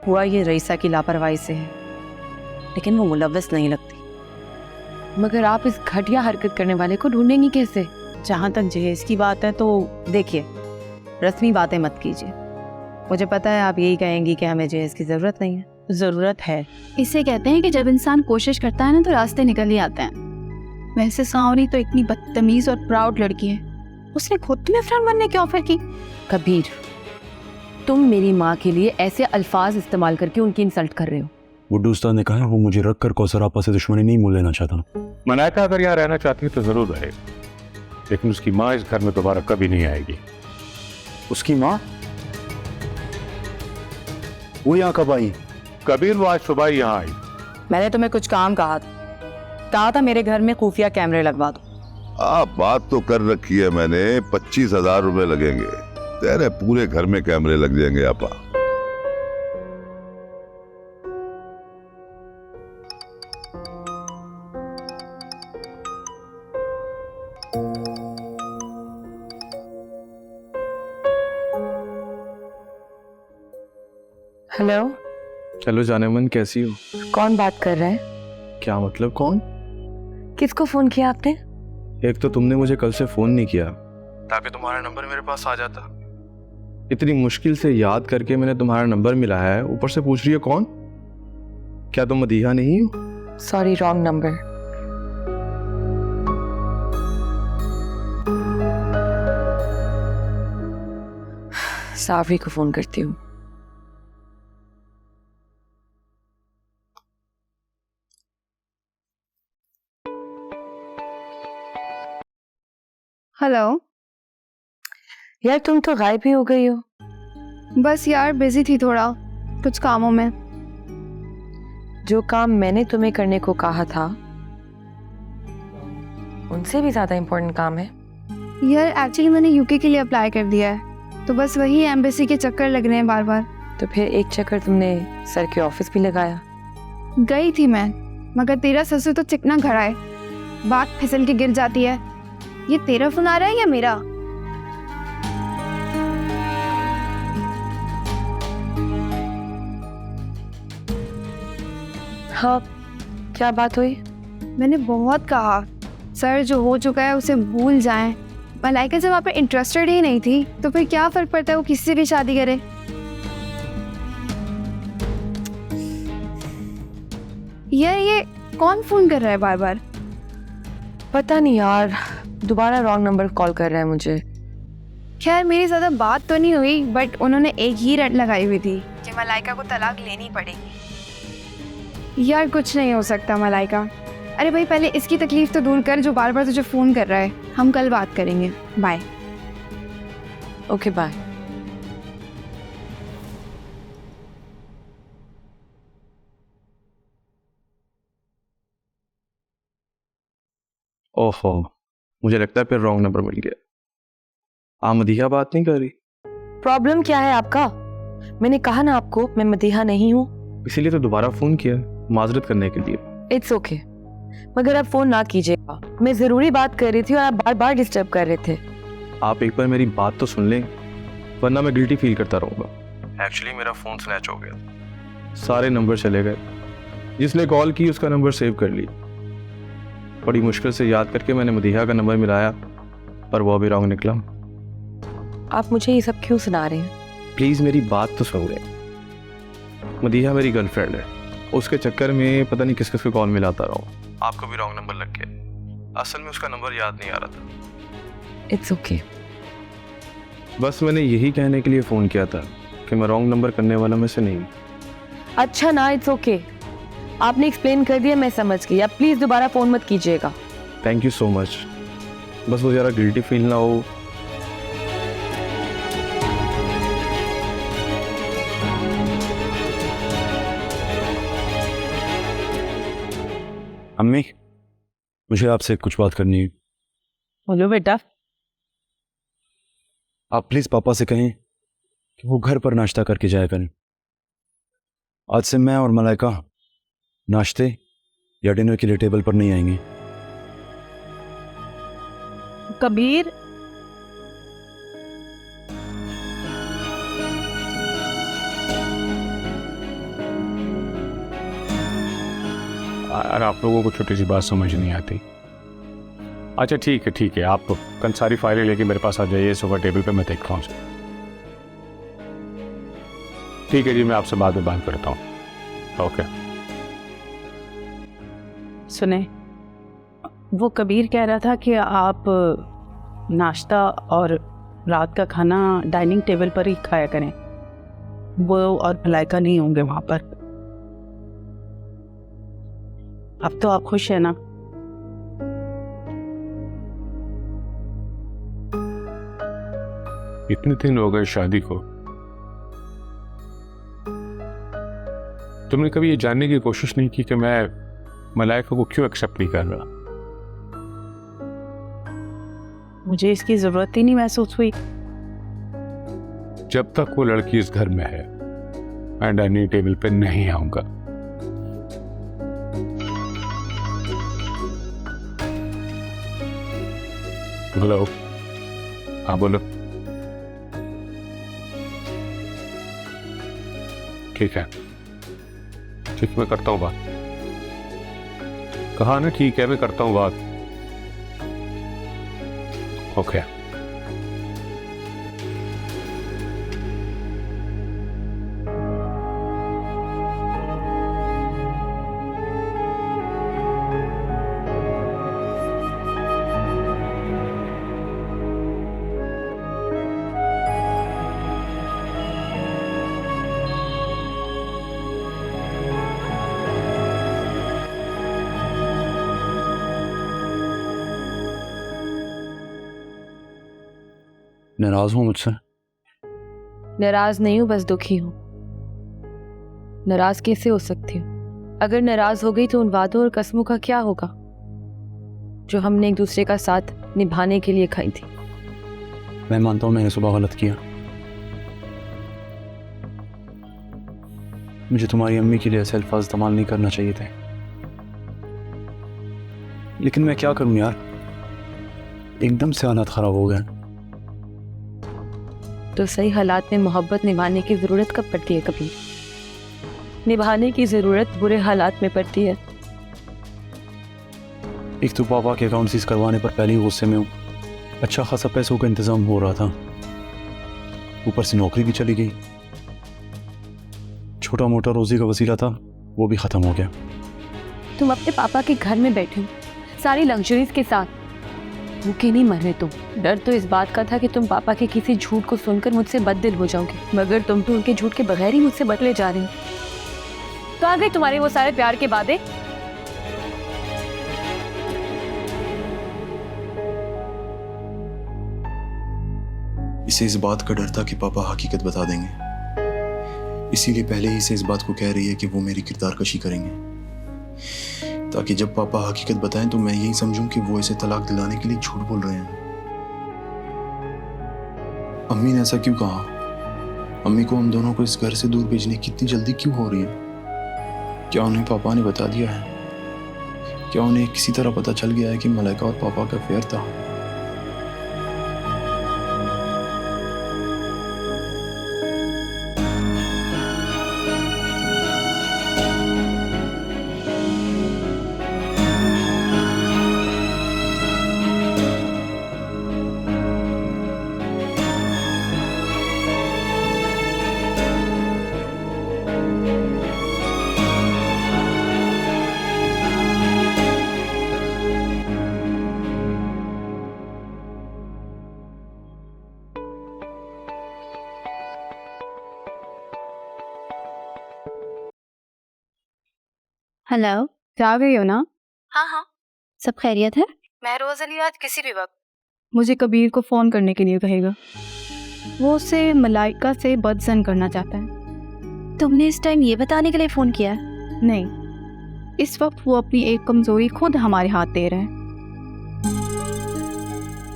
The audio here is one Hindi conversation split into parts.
हुआ ये रईसा की लापरवाही से है, लेकिन वो मुलव्वस नहीं लगती। मगर आप इस घटिया हरकत करने वाले को ढूंढेंगी कैसे? जहाँ तक जहेज की बात है तो देखिए, रस्मी बातें मत कीजिए। मुझे पता है आप यही कहेंगी कि हमें जहेज की ज़रूरत नहीं है। ज़रूरत है। इसे कहते हैं कि जब इंसान कोशिश करता है ना तो रास्ते निकल ही आते हैं। वैसे सांवरी तो इतनी बदतमीज और प्राउड लड़की है, उसने खुद तुम्हें फ्रेंड बनने की ऑफर की। कबीर, तुम मेरी माँ के लिए ऐसे अल्फाज इस्तेमाल करके उनकी इंसल्ट कर रहे हो। बुड्ढू उस्ताद ने कहा वो मुझे रख कर कौसर आपा से दुश्मनी नहीं मोल लेना चाहता। मलाइका अगर यहाँ रहना चाहती है तो जरूर रहे, लेकिन उसकी माँ इस घर में दोबारा कभी नहीं आएगी। उसकी माँ? वो यहाँ कब आई? कबीर वो आज सुबह ही यहाँ आई। मैंने तुम्हें कुछ काम कहा था मेरे घर में खुफिया कैमरे लगवा दो। आप बात तो कर रखी है मैंने, 25,000 रुपए लगेंगे। तेरे पूरे घर में कैमरे लग जाएंगे आपा। हेलो। हेलो जानेमन, कैसी हो? कौन बात कर रहा है? क्या मतलब कौन? किसको फोन किया आपने? एक तो तुमने मुझे कल से फोन नहीं किया ताकि तुम्हारा नंबर मेरे पास आ जाता। इतनी मुश्किल से याद करके मैंने तुम्हारा नंबर मिलाया है, ऊपर से पूछ रही हो कौन? क्या तुम मदीहा नहीं हो? Sorry, wrong number. साफरी को फोन करती हूँ। हेलो। यार तुम तो गायब ही हो गई हो। बस यार बिजी थी थोड़ा कुछ कामों में। जो काम मैंने तुम्हें करने को कहा था उनसे भी ज्यादा इम्पोर्टेंट काम है। यार एक्चुअली मैंने यूके के लिए अप्लाई कर दिया है, तो बस वही एम्बेसी के चक्कर लग रहे हैं बार बार। तो फिर एक चक्कर तुमने सर के ऑफिस भी लगाया? गई थी मैं, मगर तेरा ससुर तो चिकना घड़ा है, बात फिसल के गिर जाती है। ये तेरा फोन आ रहा है या मेरा? हाँ, क्या बात हुई? मैंने बहुत कहा सर जो हो चुका है उसे भूल जाएं। मलाइका जब वहाँ पे इंटरेस्टेड ही नहीं थी तो फिर क्या फर्क पड़ता है वो किसी से भी शादी करे। यार ये कौन फोन कर रहा है बार बार? पता नहीं यार, दोबारा रॉन्ग नंबर कॉल कर रहा है मुझे। खैर मेरी ज्यादा बात तो नहीं हुई, बट उन्होंने एक ही रट लगाई हुई थी कि मलाइका को तलाक लेनी पड़ेगी। यार कुछ नहीं हो सकता मलाइका। अरे भाई पहले इसकी तकलीफ तो दूर कर जो बार बार तुझे फोन कर रहा है। हम कल बात करेंगे, बाय। Okay bye. ओहो, मुझे लगता है फिर रॉन्ग नंबर मिल गया। आप मदीहा बात नहीं कर रही? प्रॉब्लम क्या है आपका? मैंने कहा ना आपको मैं मदीहा नहीं हूँ। इसीलिए तो दोबारा फोन किया, माजरत करने के लिए। इट्स ओके, मगर आप फोन ना कीजिएगा। मैं जरूरी बात कर रही थी और आप बार बार डिस्टर्ब कर रहे थे। आप एक बार मेरी बात तो सुन लें, वरना मैं गिल्टी फील करता रहूँगा। एक्चुअली मेरा फ़ोन स्नैच हो गया, सारे नंबर चले गए। जिसने कॉल की उसका नंबर सेव कर ली। बड़ी मुश्किल से याद करके मैंने मदीहा का नंबर मिलाया, पर वो भी रॉन्ग निकला। आप मुझे ये सब क्यों सुना रहे हैं? प्लीज़ मेरी बात तो सुन लें। मदीहा मेरी गर्लफ्रेंड है, उसके चक्कर में पता नहीं किस किस को कॉल मिलाता रहा हूँ। आपको भी रॉन्ग नंबर लग गया। असल में उसका नंबर याद नहीं आ रहा था। It's okay. बस मैंने यही कहने के लिए फ़ोन किया था कि मैं रॉन्ग नंबर करने वाला में से नहीं। अच्छा ना, इट्स ओके। आपने एक्सप्लेन कर दिया, मैं समझ गई। आप प्लीज़ दोबारा फ़ोन मत कीजिएगा। Thank you so much. बस वो ज़रा गिल्टी फील ना हो। अम्मी, मुझे आपसे कुछ बात करनी है। बोलो बेटा। आप प्लीज पापा से कहें कि वो घर पर नाश्ता करके जाया करें। आज से मैं और मलाइका नाश्ते या डिनर के लिए टेबल पर नहीं आएंगे। कबीर, यार आप लोगों को छोटी सी बात समझ नहीं आती। अच्छा ठीक है, आप कल सारी फाइलें लेके मेरे पास आ जाइए सुबह टेबल पे, मैं देखता हूँ। ठीक है जी, मैं आपसे बाद में बात करता हूँ। ओके। सुने, वो कबीर कह रहा था कि आप नाश्ता और रात का खाना डाइनिंग टेबल पर ही खाया करें, वो और मलाइका नहीं होंगे वहां पर। अब तो आप खुश है ना? इतने दिन हो गए शादी को, तुमने कभी ये जानने की कोशिश नहीं की कि मैं मलाइका को क्यों एक्सेप्ट नहीं कर रहा? मुझे इसकी जरूरत ही नहीं महसूस हुई। जब तक वो लड़की इस घर में है, मैं डाइनिंग टेबल पे नहीं आऊंगा। हेलो, हाँ बोलो। ठीक है, मैं करता हूँ बात। कहा ना, ठीक है, मैं करता हूँ बात। ओके। नाराज हूँ मुझसे? नाराज नहीं हूँ, बस दुखी हूँ। नाराज कैसे हो सकती हूँ? अगर नाराज हो गई तो उन वादों और कस्मों का क्या होगा जो हमने एक दूसरे का साथ निभाने के लिए खाई थी। मैं मानता हूँ मैंने सुबह गलत किया। मुझे तुम्हारी अम्मी के लिए ऐसे अल्फाज इस्तेमाल नहीं करना चाहिए थे, लेकिन मैं क्या करूं यार, एकदम से हालात खराब हो गए। तो सही हालात में मोहब्बत निभाने की जरूरत कब पड़ती है? कभी निभाने की जरूरत बुरे हालात में पड़ती है। एक तो पापा के अकाउंट सीज करवाने पर पहले ही गुस्से में हूँ। अच्छा खासा पैसों का इंतजाम हो रहा था, ऊपर से नौकरी भी चली गई। छोटा मोटा रोजी का वसीला था, वो भी खत्म हो गया। तुम अपने पापा के घर में बैठे हो सारी लग्जरीज के साथ, भूखे नहीं मर रहे तुम। डर तो इस बात का था कि तुम पापा के किसी झूठ को सुनकर मुझसे बददिल हो जाओगे, मगर तुम तो उनके झूठ के बगैर ही मुझसे बदले जा रहे हो। तो आ गए तुम्हारे वो सारे प्यार के वादे। इसे इस बात का डर था कि पापा हकीकत बता देंगे, इसीलिए पहले ही इसे इस बात को कह रही है कि वो मेरी किरदार कशी करेंगे, ताकि जब पापा हकीकत बताएं तो मैं यही समझूं कि वो इसे तलाक दिलाने के लिए झूठ बोल रहे हैं। अम्मी ने ऐसा क्यों कहा? अम्मी को हम दोनों को इस घर से दूर भेजने की इतनी जल्दी क्यों हो रही है? क्या उन्हें पापा ने बता दिया है? क्या उन्हें किसी तरह पता चल गया है कि मलाइका और पापा का अफेयर था? हेलो, क्या आ गई हो ना? हाँ, सब खैरियत है? मैं रोज अली आज किसी भी वक्त मुझे कबीर को फोन करने के लिए कहेगा। वो उसे मलाइका से बदजन करना चाहता है। तुमने इस टाइम ये बताने के लिए फ़ोन किया है? नहीं, इस वक्त वो अपनी एक कमजोरी खुद हमारे हाथ दे रहा है,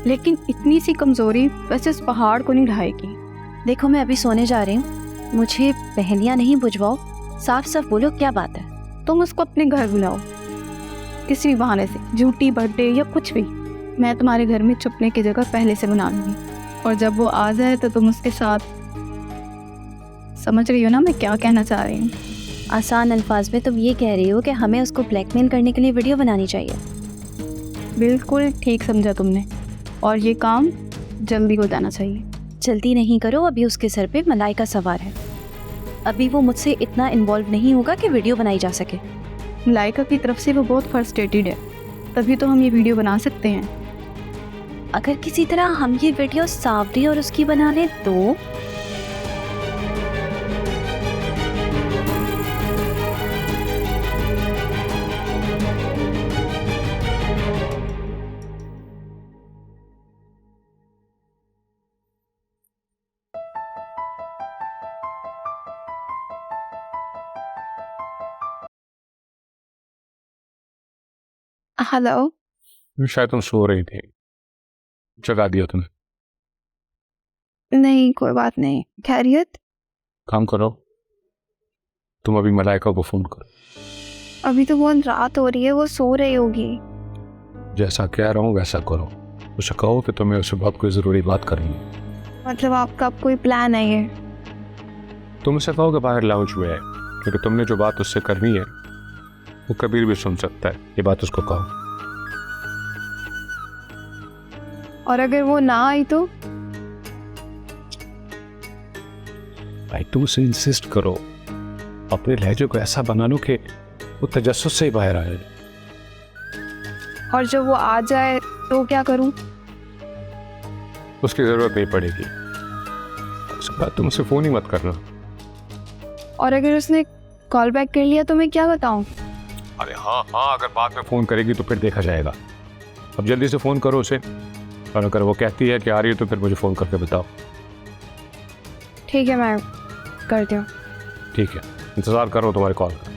लेकिन इतनी सी कमजोरी वैसे उस पहाड़ को नहीं ढाएगी। देखो, मैं अभी सोने जा रही हूँ, मुझे पहेलियाँ नहीं बुझवाओ, साफ साफ बोलो क्या बात है। तुम उसको अपने घर बुलाओ किसी भी बहाने से, झूठी बर्थडे या कुछ भी। मैं तुम्हारे घर में छुपने की जगह पहले से बना लूंगी, और जब वो आ जाए तो तुम उसके साथ, समझ रही हो ना मैं क्या कहना चाह रही हूँ? आसान अल्फाज में तुम ये कह रही हो कि हमें उसको ब्लैकमेल करने के लिए वीडियो बनानी चाहिए। बिल्कुल ठीक समझा तुमने, और ये काम जल्दी हो जाना चाहिए। जल्दी नहीं करो, अभी उसके सर पे मलाइका सवार है। अभी वो मुझसे इतना इन्वॉल्व नहीं होगा कि वीडियो बनाई जा सके। मलाइका की तरफ से वो बहुत फ्रस्ट्रेटेड है, तभी तो हम ये वीडियो बना सकते हैं। अगर किसी तरह हम ये वीडियो सावरी और उसकी बना लें तो हेलो। शायद तुम सो रही थी, जगा दिया तुम्हें। नहीं, कोई बात नहीं, खैरियत। काम करो, तुम अभी मलाइका को फोन करो। अभी तो बहुत रात हो रही है, वो सो रही होगी। जैसा कह रहा हूँ वैसा करो। उसे कहो कि तुम्हें उससे बहुत कोई ज़रूरी बात करनी है। मतलब आपका अब कोई प्लान है ये? तुम उसे कहो कि बाहर लाउंज में है, क्योंकि तुमने जो बात उससे करनी है वो कबीर भी सुन सकता है। ये बात उसको कहो। और अगर वो ना आई तो? भाई तुम उसे इंसिस्ट करो, अपने लहजे को ऐसा बना लो कि वो तजस्सुस से ही बाहर आए। और जब वो आ जाए तो क्या करूं? उसकी ज़रूरत नहीं पड़ेगी, उसके बाद तुम उसे फ़ोन ही मत करना। और अगर उसने कॉल बैक कर लिया तो मैं क्या बताऊं? अरे हाँ हाँ, अगर बाद में फ़ोन करेगी तो फिर देखा जाएगा। अब जल्दी से फ़ोन करो उसे, और अगर वो कहती है कि आ रही है तो फिर मुझे फ़ोन करके बताओ। ठीक है, मैं करती हूँ। ठीक है, इंतज़ार करो तुम्हारे कॉल का।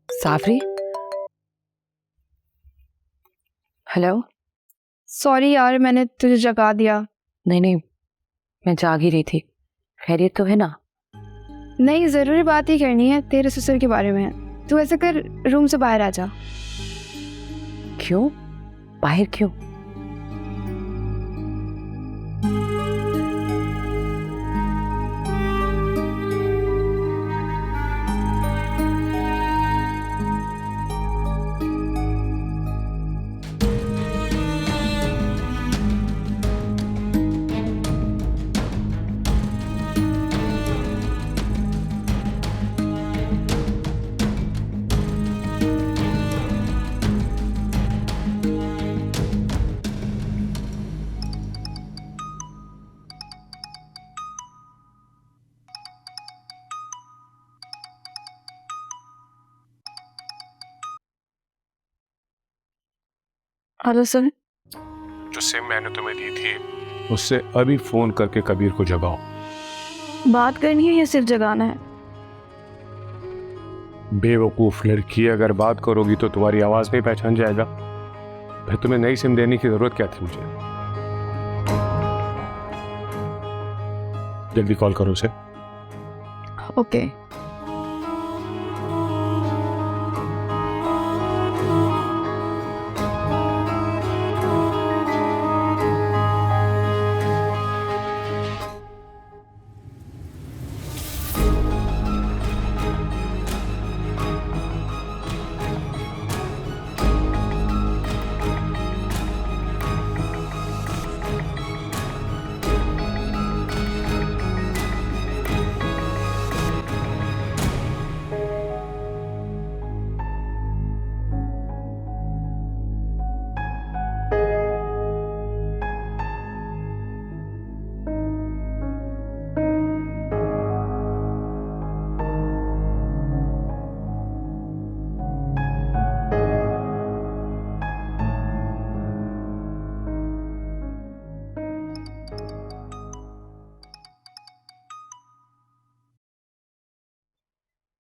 सावरी, हेलो। सॉरी यार, मैंने तुझे जगा दिया। नहीं नहीं, मैं जाग ही रही थी। खैरियत तो है ना? नहीं, ज़रूरी बात ही करनी है, तेरे ससुर के बारे में। तू ऐसा कर, रूम से बाहर आ जा। क्यों? बाहर क्यों? Hello sir. जो सिम मैंने तुम्हें दी थी उससे अभी फ़ोन करके कबीर को जगाओ। बात करनी है या सिर्फ जगाना है? बेवकूफ़ लड़की, अगर बात करोगी तो तुम्हारी आवाज़ में ही पहचान जाएगा। फिर तुम्हें नई सिम देने की ज़रूरत क्या थी मुझे? जल्दी कॉल करो उसे। ओके।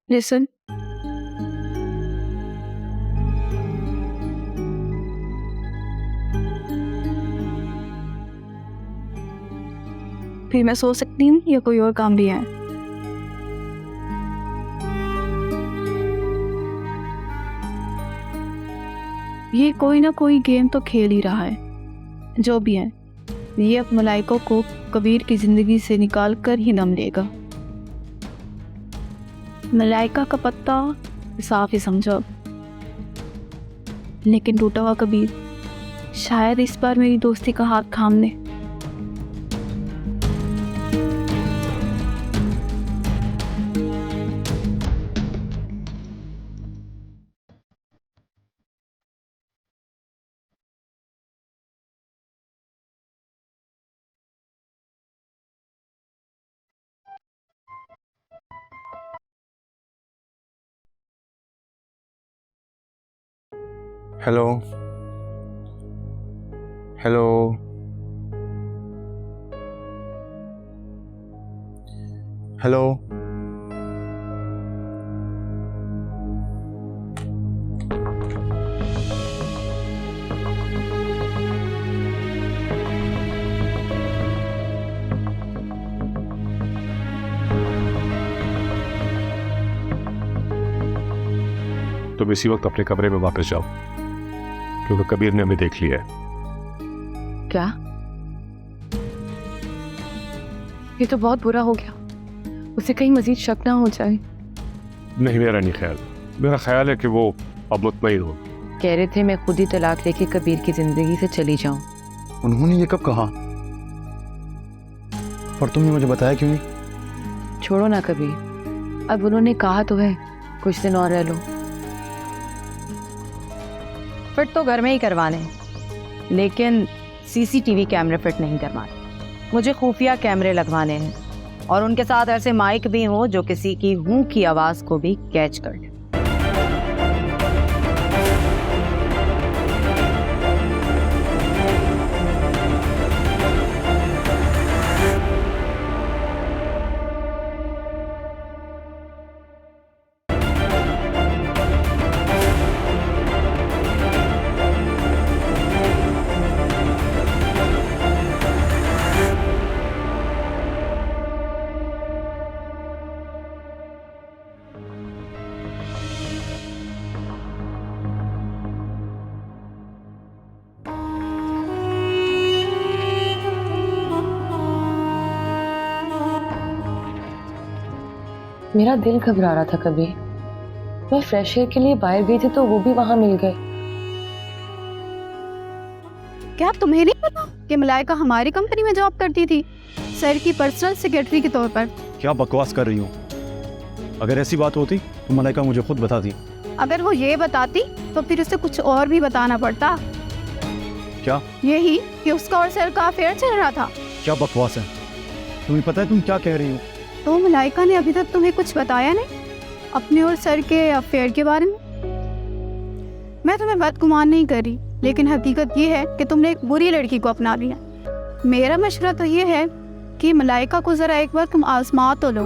लिसन, फिर मैं सो सकती हूँ या कोई और काम भी है? ये कोई ना कोई गेम तो खेल ही रहा है। जो भी है, ये अब मलाइका को कबीर की जिंदगी से निकाल कर ही दम लेगा। मलाइका का पत्ता साफ ही समझो, लेकिन टूटा हुआ कबीर शायद इस बार मेरी दोस्ती का हाथ थाम ले। Hello hello hello. तुम इसी वक्त अपने कमरे में वापस जाओ, क्योंकि कबीर ने हमें देख लिया है। क्या? ये तो बहुत बुरा हो गया। उसे कहीं मजीद शक ना हो जाए। नहीं, मेरा नहीं ख्याल। मेरा ख्याल है कि वो अब मुतमईन हो। कह रहे थे मैं खुद ही तलाक लेके कबीर की जिंदगी से चली जाऊं। उन्होंने ये कब कहा? और तुमने मुझे बताया क्यों नहीं? छोड़ो ना कबीर, अब उन्होंने कहा तो है कुछ दिन और रह लो। फिट तो घर में ही करवाने, लेकिन सीसीटीवी कैमरे फिट नहीं करवाने। मुझे खुफिया कैमरे लगवाने हैं और उनके साथ ऐसे माइक भी हो जो किसी की हूं की आवाज को भी कैच कर ले। मेरा दिल घबरा रहा था कबीर। मैं फ्रेश एयर के लिए बाहर गई थी तो वो भी वहां मिल गए। क्या तुम्हें नहीं पता कि मलाइका हमारी कंपनी में जॉब करती थी, सर की पर्सनल सेक्रेटरी के तौर पर? क्या बकवास कर रही हो? अगर ऐसी बात होती तो मलाइका मुझे खुद बताती। अगर वो ये बताती तो फिर उसे कुछ और भी बताना पड़ता। क्या? यही कि उसका और सर का अफेयर चल रहा था। क्या बकवास है? तुम्हें पता है तुम क्या कह रही हो? तो मलाइका ने अभी तक तुम्हें कुछ बताया नहीं अपने और सर के अफेयर के बारे में? मैं तुम्हें बदगुमान नहीं कर रही, लेकिन हकीकत ये है कि तुमने एक बुरी लड़की को अपना लिया। मेरा मशवरा तो ये है कि मलाइका को जरा एक बार तुम आजमा तो लो।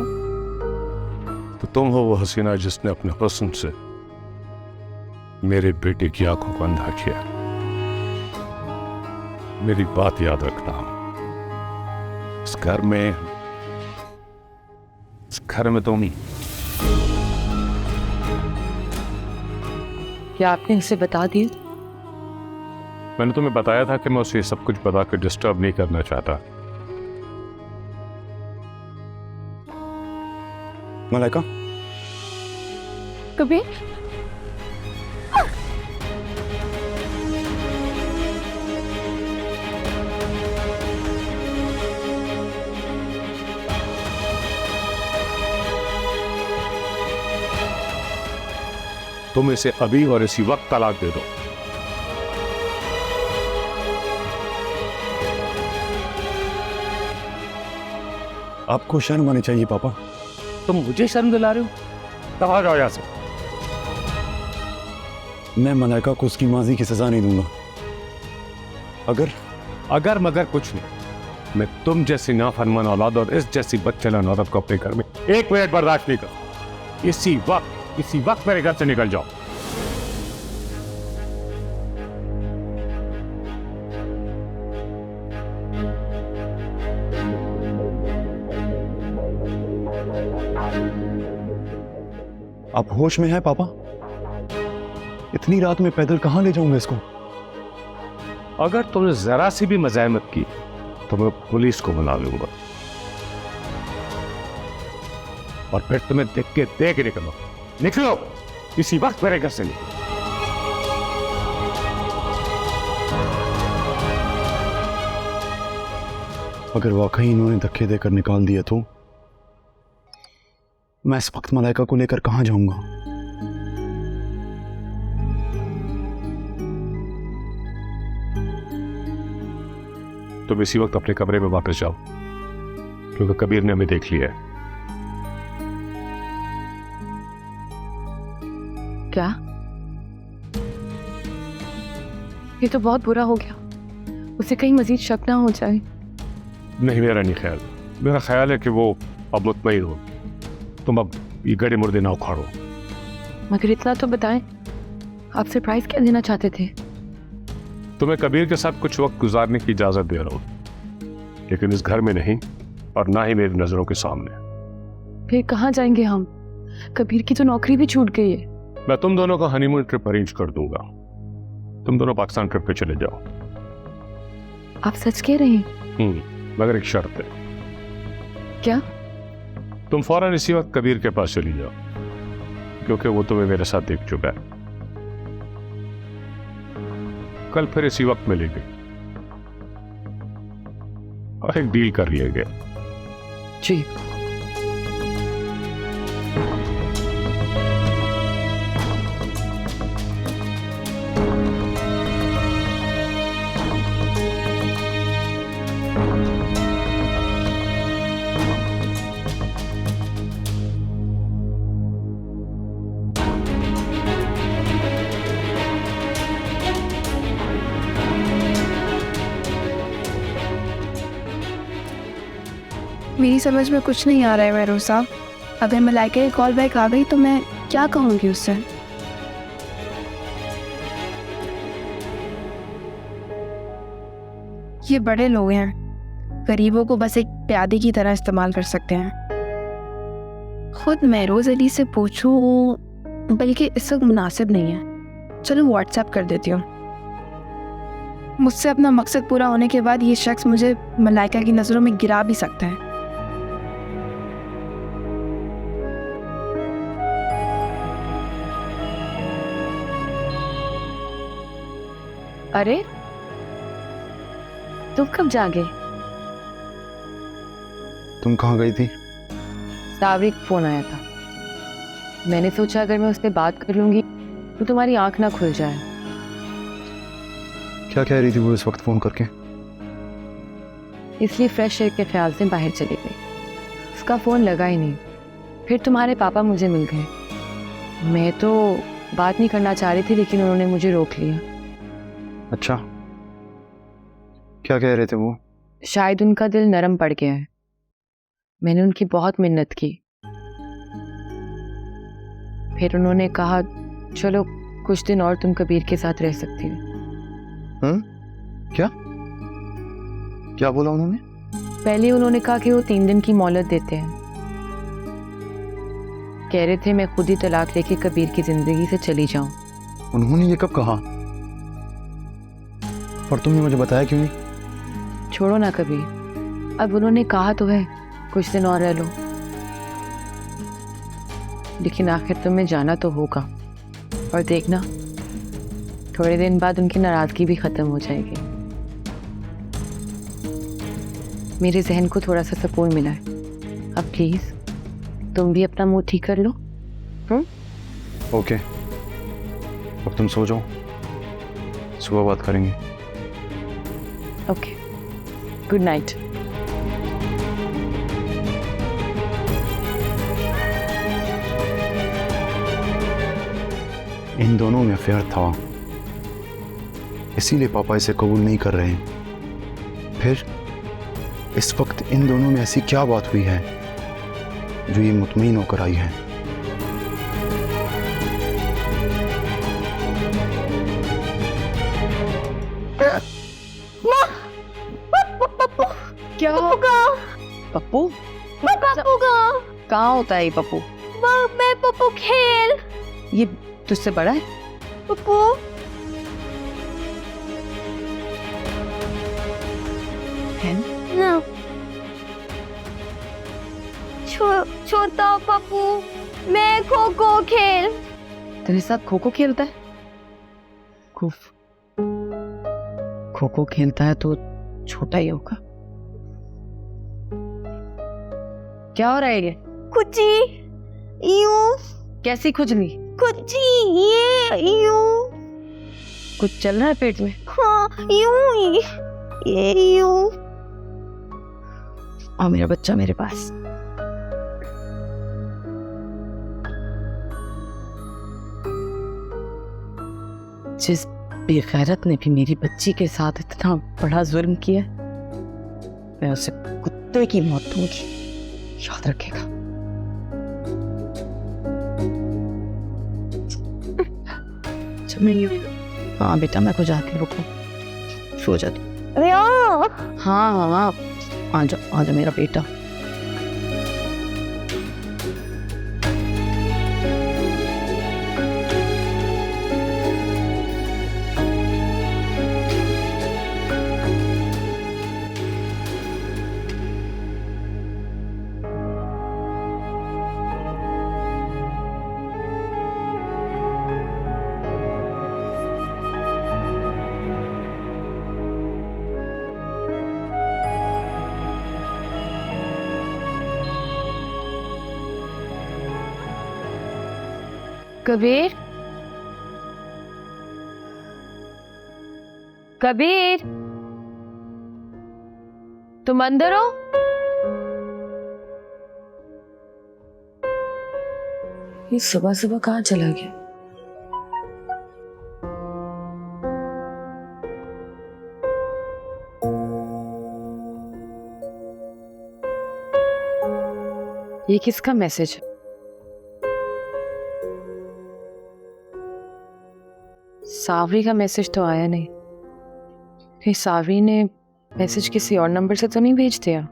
तो तुम हो वो हसीना जिसने अपने हुस्न से मेरे बेटे की आंखों को अंधा किया। मेरी बात याद रखना, इस घर में तुम ही। क्या आपने उसे बता दिया? मैंने तुम्हें बताया था कि मैं उसे सब कुछ बता कर डिस्टर्ब नहीं करना चाहता। मलाइका, कबीर, तुम इसे अभी और इसी वक्त तलाक दे दो। आपको शर्म आनी चाहिए पापा। तुम मुझे शर्म दिला रहे हो? कहाँ जाओ यहाँ से। मैं मलाइका को उसकी माजी की सजा नहीं दूंगा। अगर मगर कुछ नहीं। मैं तुम जैसी नाफरमान औलाद और इस जैसी बदचलन औरत को अपने घर में एक मिनट बर्दाश्त नहीं कर। इसी वक्त मेरे घर से निकल जाओ। आप होश में हैं पापा? इतनी रात में पैदल कहां ले जाऊंगा इसको? अगर तुमने जरा सी भी मज़ाहमत की तो मैं पुलिस को बुला लूंगा और फिर तुम्हें देख के निकलो। निकलो इसी वक्त मेरे घर से निकलो। अगर वाकई इन्होंने धक्के देकर निकाल दिया तो मैं इस वक्त मलाइका को लेकर कहां जाऊंगा? तुम इसी वक्त अपने कमरे में वापस जाओ क्योंकि कबीर ने हमें देख लिया है। क्या? ये तो बहुत बुरा हो गया। उसे कहीं मजीद शक ना हो जाए। नहीं, मेरा नहीं ख्याल। मेरा ख्याल है कि वो अब मुतमईन हो। तुम अब ये गड़े मुर्दे ना उखाड़ो। मगर इतना तो बताएं, आप सरप्राइज क्या देना चाहते थे? तुम्हें कबीर के साथ कुछ वक्त गुजारने की इजाजत दे रहा हूं, लेकिन इस घर में नहीं और ना ही मेरी नजरों के सामने। फिर कहाँ जाएंगे हम? कबीर की तो नौकरी भी छूट गई है। मैं तुम दोनों का हनीमून ट्रिप अरेंज कर दूंगा। तुम दोनों पाकिस्तान ट्रिप पे चले जाओ। आप सच कह रहे हैं? मगर एक शर्त है। क्या? तुम फौरन इसी वक्त कबीर के पास चली जाओ क्योंकि वो तुम्हें मेरे साथ देख चुका है। कल फिर इसी वक्त मिलेंगे और एक डील कर लिया गया। जी। मेरी समझ में कुछ नहीं आ रहा है महरोज साहब। अगर मलाइका की कॉल बैक आ गई तो मैं क्या कहूँगी उससे? ये बड़े लोग हैं, गरीबों को बस एक प्यादे की तरह इस्तेमाल कर सकते हैं। खुद महरोज अली से पूछूं बल्कि इस वक्त मुनासिब नहीं है। चलो व्हाट्सएप कर देती हूँ। मुझसे अपना मकसद पूरा होने के बाद ये शख्स मुझे मलाइका की नज़रों में गिरा भी सकता है। अरे तुम कब जागे? तुम कहाँ गई थी? सावरी का फोन आया था। मैंने सोचा अगर मैं उससे बात कर लूंगी तो तुम्हारी आंख ना खुल जाए। क्या कह रही थी वो इस वक्त फोन करके? इसलिए फ्रेश एयर के ख्याल से बाहर चली गई। उसका फोन लगा ही नहीं। फिर तुम्हारे पापा मुझे मिल गए। मैं तो बात नहीं करना चाह रही थी लेकिन उन्होंने मुझे रोक लिया। अच्छा, क्या कह रहे थे वो? शायद उनका दिल नरम पड़ गया है। मैंने उनकी बहुत मिन्नत की। फिर उन्होंने कहा चलो कुछ दिन और तुम कबीर के साथ रह सकती हो। क्या क्या बोला उन्होंने? पहले उन्होंने कहा कि वो 3 दिन की मोहलत देते हैं। कह रहे थे मैं खुद ही तलाक लेके कबीर की जिंदगी से चली जाऊं। उन्होंने ये कब कहा? और तुमने मुझे बताया क्यों नहीं? छोड़ो ना कबीर, अब उन्होंने कहा तो है कुछ दिन और रह लो, लेकिन आखिर तुम्हें जाना तो होगा। और देखना थोड़े दिन बाद उनकी नाराजगी भी खत्म हो जाएगी। मेरे जहन को थोड़ा सा सुकून मिला है। अब प्लीज तुम भी अपना मुंह ठीक कर लो। ओके, अब तुम सो जाओ, सुबह बात करेंगे। Okay, good night. इन दोनों में अफेयर था, इसीलिए पापा इसे कबूल नहीं कर रहे हैं। फिर इस वक्त इन दोनों में ऐसी क्या बात हुई है जो ये मुतमईन होकर आई है? क्या? पप्पू, पप्पू कहाँ होता है ये पप्पू? मैं पप्पू खेल। ये तुझसे बड़ा है? पप्पू है ना, छोटा पप्पू, मैं खो खो खेल। तेरे साथ खो खो खेलता है? खो खो खेलता है तो छोटा ही होगा। क्या हो रहा है ये? खुची यूं। कैसी खुजली? खुची ये यूं। कुछ चल रहा है पेट में? हाँ यूं ही, ये यूं। और मेरा बच्चा मेरे पास। जिस बेगैरत ने भी मेरी बच्ची के साथ इतना बड़ा जुल्म किया, मैं उसे कुत्ते की मौत दूंगी, याद रखेगा। हाँ बेटा, मैं को जाती हूँ, रुको, सो जाती। हाँ हाँ, आ जाओ मेरा बेटा। कबीर, कबीर, तुम अंदर हो? ये सुबह सुबह कहाँ चला गया? ये किसका मैसेज है? सावरी का मैसेज तो आया नहीं। कहीं सावरी ने मैसेज किसी और नंबर से तो नहीं भेज दिया?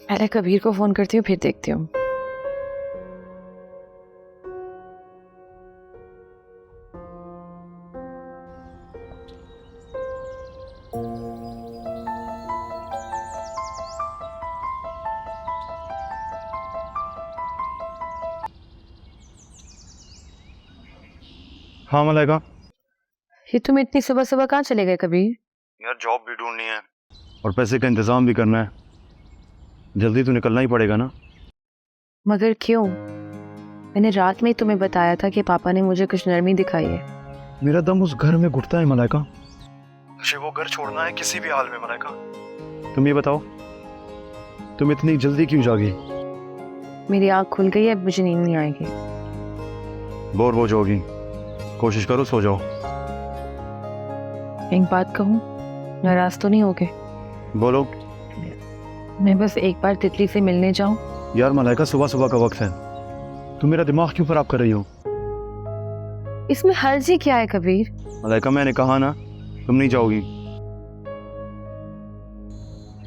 पहले कबीर को फोन करती हूँ, फिर देखती हूँ। हाँ मलाइका। ये तुम इतनी सुबह सुबह कहाँ चले गए कबीर? यार जॉब भी ढूंढनी है और पैसे का इंतजाम भी करना है, जल्दी तो निकलना ही पड़ेगा ना। मगर क्यों? मैंने रात में ही तुम्हें बताया था कि पापा ने मुझे कुछ नरमी दिखाई है। मेरा दम उस घर में घुटता है मलाइका, मुझे वो घर छोड़ना है किसी भी हाल में। मलाइका तुम ये बताओ, तुम इतनी जल्दी क्यों जागी? मेरी आँख खुल गई है, मुझे नींद नहीं आएगी। बोर हो जाओगी, कोशिश करो सो जाओ। एक बात कहूँ, नाराज तो नहीं होगे? बोलो। मैं बस एक बार तितली से मिलने जाऊं? यार मलाइका, सुबह सुबह का वक्त है, तुम मेरा दिमाग क्यों खराब कर रही हो? इसमें हर्जी क्या है कबीर? मलाइका मैंने कहा ना, तुम नहीं जाओगी।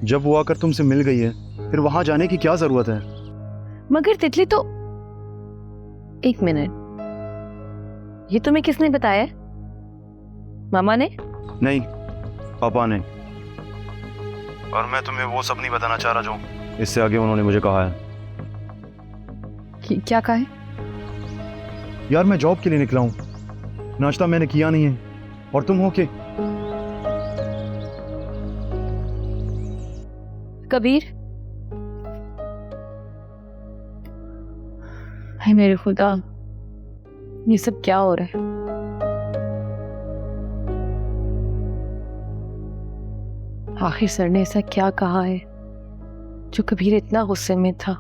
जब वो आकर तुमसे मिल गई है, फिर वहां जाने की क्या जरूरत है? मगर तितली तो... एक मिनट, ये तुम्हें किसने बताया? मामा ने? नहीं, पापा ने। और मैं तुम्हें वो सब नहीं बताना चाह रहा जो इससे आगे उन्होंने मुझे कहा है। क्या कहा है? यार मैं जॉब के लिए निकला हूं, नाश्ता मैंने किया नहीं है और तुम हो के। कबीर, हाय मेरे खुदा, ये सब क्या हो रहा है? आखिर सर ने ऐसा क्या कहा है जो कबीर इतना गुस्से में था?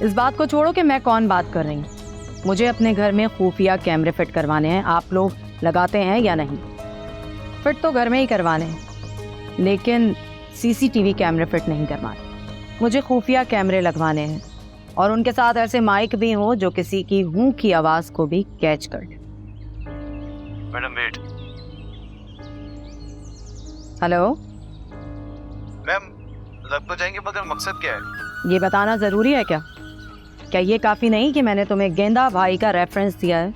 इस बात को छोड़ो कि मैं कौन बात कर रही हूँ। मुझे अपने घर में खुफिया कैमरे फिट करवाने हैं, आप लोग लगाते हैं या नहीं? फिट तो घर में ही करवाने हैं, लेकिन सीसीटीवी कैमरे फिट नहीं करवाने। मुझे खुफिया कैमरे लगवाने हैं और उनके साथ ऐसे माइक भी हो जो किसी की हूं की आवाज को भी कैच कर ले। Madam wait. हेलो मैम लग तो जाएंगे, मगर मकसद क्या है? ये बताना जरूरी है क्या? क्या ये काफी नहीं कि मैंने तुम्हें गेंदा भाई का रेफरेंस दिया है?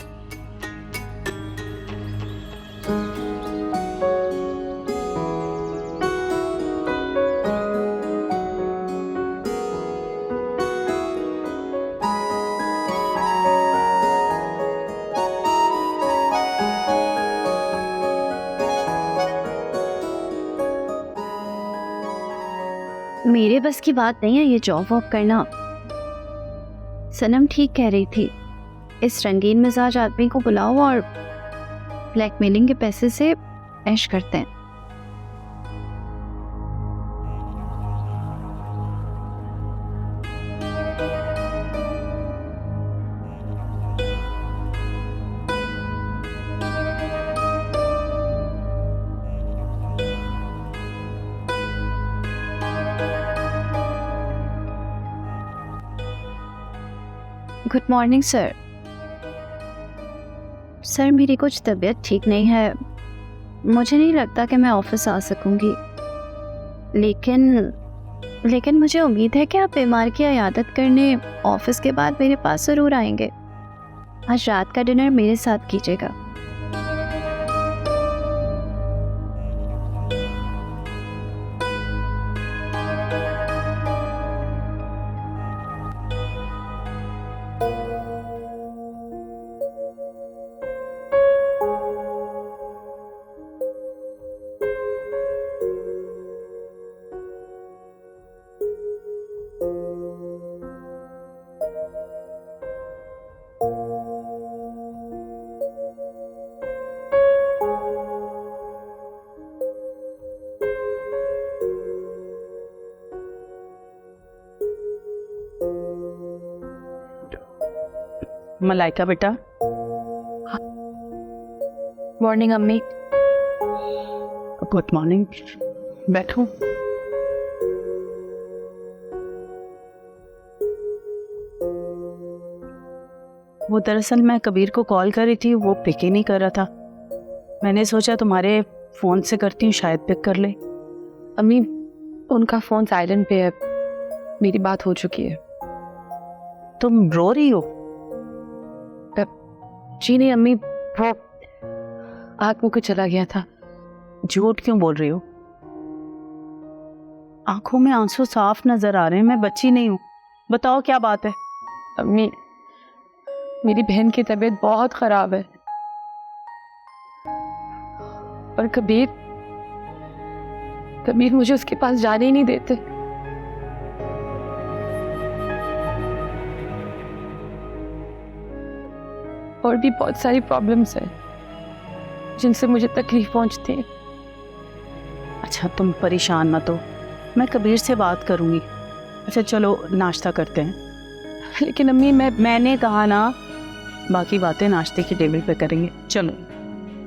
मेरे बस की बात नहीं है ये जॉब वॉब करना। सनम ठीक कह रही थी, इस रंगीन मिजाज आदमी को बुलाओ और ब्लैकमेलिंग के पैसे से ऐश करते हैं। Good morning sir. सर मेरी कुछ तबीयत ठीक नहीं है, मुझे नहीं लगता कि मैं ऑफिस आ सकूंगी, लेकिन मुझे उम्मीद है कि आप बीमार की इयादत करने ऑफिस के बाद मेरे पास ज़रूर आएंगे। आज रात का डिनर मेरे साथ कीजिएगा। मलाइका बेटा। मॉर्निंग अम्मी। गुड मॉर्निंग, बैठो। वो दरअसल मैं कबीर को कॉल कर रही थी, वो पिक ही नहीं कर रहा था। मैंने सोचा तुम्हारे फ़ोन से करती हूँ, शायद पिक कर ले। अम्मी उनका फ़ोन साइलेंट पे है, मेरी बात हो चुकी है। तुम रो रही हो? जी नहीं अम्मी, वो आग मुझे चला गया था। झूठ क्यों बोल रही हो? आंखों में आंसू साफ नजर आ रहे हैं। मैं बच्ची नहीं हूँ, बताओ क्या बात है? अम्मी मेरी बहन की तबीयत बहुत खराब है और कबीर मुझे उसके पास जाने ही नहीं देते। और भी बहुत सारी प्रॉब्लम्स हैं जिनसे मुझे तकलीफ पहुंचती है। अच्छा तुम परेशान मत हो, मैं कबीर से बात करूंगी। अच्छा चलो नाश्ता करते हैं। लेकिन अम्मी मैंने कहा ना, बाकी बातें नाश्ते की टेबल पे करेंगे। चलो।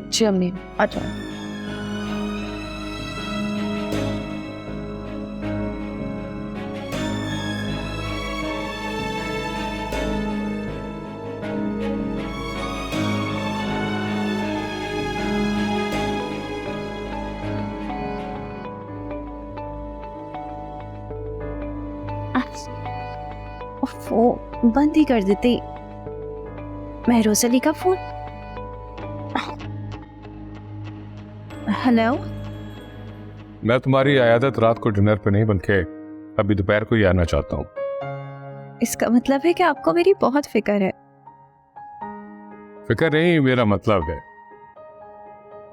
जी अम्मी। अच्छा वो बंद ही कर देती। महरोज अली का फोन। हेलो। मैं तुम्हारी आयादत रात को डिनर पे नहीं बल्कि अभी दोपहर को ही आना चाहता हूँ। इसका मतलब है कि आपको मेरी बहुत फिक्र है। फिक्र नहीं, मेरा मतलब है।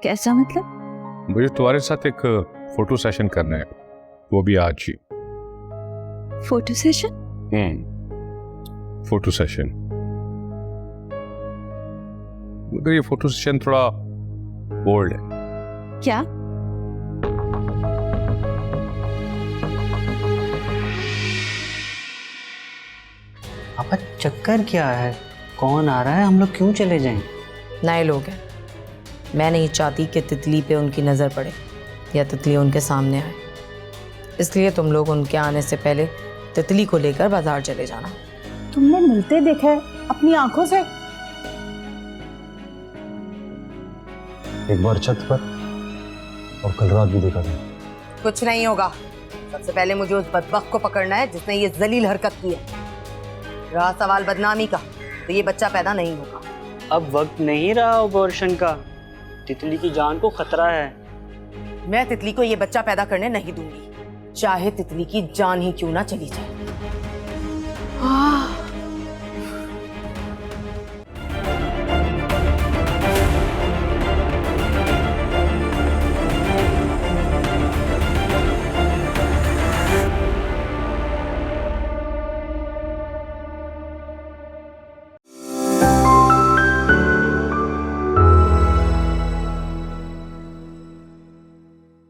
कैसा मतलब? मुझे तुम्हारे साथ एक फोटो सेशन करना है, वो भी आज ही। Photo session? Photo session. मगर ये फोटो सेशन थोड़ा बोल्ड है। क्या? पापा चक्कर क्या है? कौन आ रहा है? हम लोग क्यों चले जाएं? नए लोग हैं, मैं नहीं चाहती कि तितली पे उनकी नज़र पड़े या तितली उनके सामने आए, इसलिए तुम लोग उनके आने से पहले तितली को लेकर बाजार चले जाना। तुमने मिलते देखा है अपनी आंखों से? एक बार छत पर और कल रात भी देखा था। कुछ नहीं होगा। सबसे पहले मुझे उस बदबख्त को पकड़ना है जिसने ये जलील हरकत की है। रहा सवाल बदनामी का, तो ये बच्चा पैदा नहीं होगा। अब वक्त नहीं रहा अबॉर्शन का, तितली की जान को खतरा है। मैं तितली को ये बच्चा पैदा करने नहीं दूंगी, चाहे तितली की जान ही क्यों ना चली जाए।